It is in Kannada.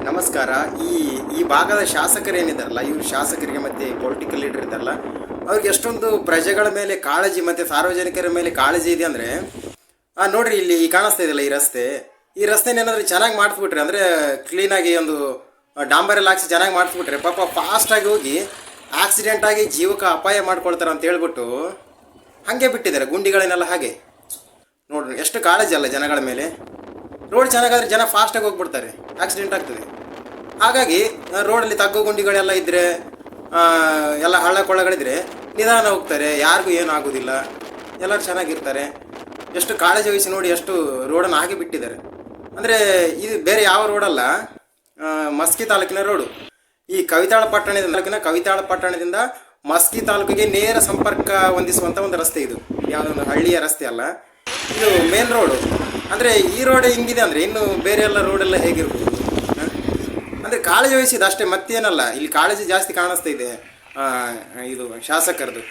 ನಮಸ್ಕಾರ. ಈ ಈ ಭಾಗದ ಶಾಸಕರೇನಿದಾರಲ್ಲ, ಇವರು ಶಾಸಕರಿಗೆ ಮತ್ತು ಪೊಲಿಟಿಕಲ್ ಲೀಡರ್ ಇದ್ದಾರಲ್ಲ, ಅವ್ರಿಗೆ ಎಷ್ಟೊಂದು ಪ್ರಜೆಗಳ ಮೇಲೆ ಕಾಳಜಿ ಮತ್ತು ಸಾರ್ವಜನಿಕರ ಮೇಲೆ ಕಾಳಜಿ ಇದೆ ಅಂದರೆ, ನೋಡ್ರಿ ಇಲ್ಲಿ ಕಾಣಿಸ್ತಾ ಇದೆಯಲ್ಲ ಈ ರಸ್ತೆನ ಏನಾದರೂ ಚೆನ್ನಾಗಿ ಮಾಡಿಸ್ಬಿಟ್ರೆ, ಅಂದರೆ ಕ್ಲೀನಾಗಿ ಒಂದು ಡಾಂಬರ್ ಎಲ್ಲ ಹಾಕ್ಸಿ ಚೆನ್ನಾಗಿ ಮಾಡಿಸ್ಬಿಟ್ರೆ, ಪಾಪ ಫಾಸ್ಟಾಗಿ ಹೋಗಿ ಆಕ್ಸಿಡೆಂಟ್ ಆಗಿ ಜೀವಕ್ಕೆ ಅಪಾಯ ಮಾಡ್ಕೊಳ್ತಾರೆ ಅಂತ ಹೇಳ್ಬಿಟ್ಟು ಹಾಗೆ ಬಿಟ್ಟಿದ್ದಾರೆ ಗುಂಡಿಗಳನ್ನೆಲ್ಲ. ಹಾಗೆ ನೋಡ್ರಿ ಎಷ್ಟು ಕಾಳಜಿ ಅಲ್ಲ ಜನಗಳ ಮೇಲೆ. ರೋಡ್ ಚೆನ್ನಾಗಾದ್ರೆ ಜನ ಫಾಸ್ಟಾಗಿ ಹೋಗ್ಬಿಡ್ತಾರೆ, ಆಕ್ಸಿಡೆಂಟ್ ಆಗ್ತದೆ. ಹಾಗಾಗಿ ರೋಡಲ್ಲಿ ತಗ್ಗು ಗುಂಡಿಗಳೆಲ್ಲ ಇದ್ದರೆ, ಎಲ್ಲ ಹಳ್ಳ ಕೊಳ್ಳಗಳಿದ್ರೆ ನಿಧಾನ ಹೋಗ್ತಾರೆ, ಯಾರಿಗೂ ಏನೂ ಆಗೋದಿಲ್ಲ, ಎಲ್ಲರೂ ಚೆನ್ನಾಗಿರ್ತಾರೆ. ಎಷ್ಟು ಕಾಳಜಿ ವಹಿಸಿ ನೋಡಿ, ಎಷ್ಟು ರೋಡನ್ನು ಹಾಗೆ ಬಿಟ್ಟಿದ್ದಾರೆ. ಅಂದರೆ ಇದು ಬೇರೆ ಯಾವ ರೋಡಲ್ಲ, ಮಸ್ಕಿ ತಾಲೂಕಿನ ರೋಡು. ಈ ಕವಿತಾಳ ಪಟ್ಟಣದಿಂದ ಮಸ್ಕಿ ತಾಲೂಕಿಗೆ ನೇರ ಸಂಪರ್ಕ ಹೊಂದಿಸುವಂಥ ಒಂದು ರಸ್ತೆ ಇದು. ಯಾವುದೊಂದು ಹಳ್ಳಿಯ ರಸ್ತೆ ಅಲ್ಲ, ಇದು ಮೇನ್ ರೋಡು. ಅಂದರೆ ಈ ರೋಡ್ ಹಿಂಗಿದೆ ಅಂದರೆ ಇನ್ನು ಬೇರೆ ಎಲ್ಲ ರೋಡೆಲ್ಲ ಹೇಗಿರ್ಬೋದು? ಅಂದರೆ ಕಾಳಜಿ ವಹಿಸಿದ ಅಷ್ಟೇ, ಮತ್ತೇನಲ್ಲ. ಇಲ್ಲಿ ಕಾಳಜಿ ಜಾಸ್ತಿ ಕಾಣಿಸ್ತಾ ಇದೆ ಇದು ಶಾಸಕರದು.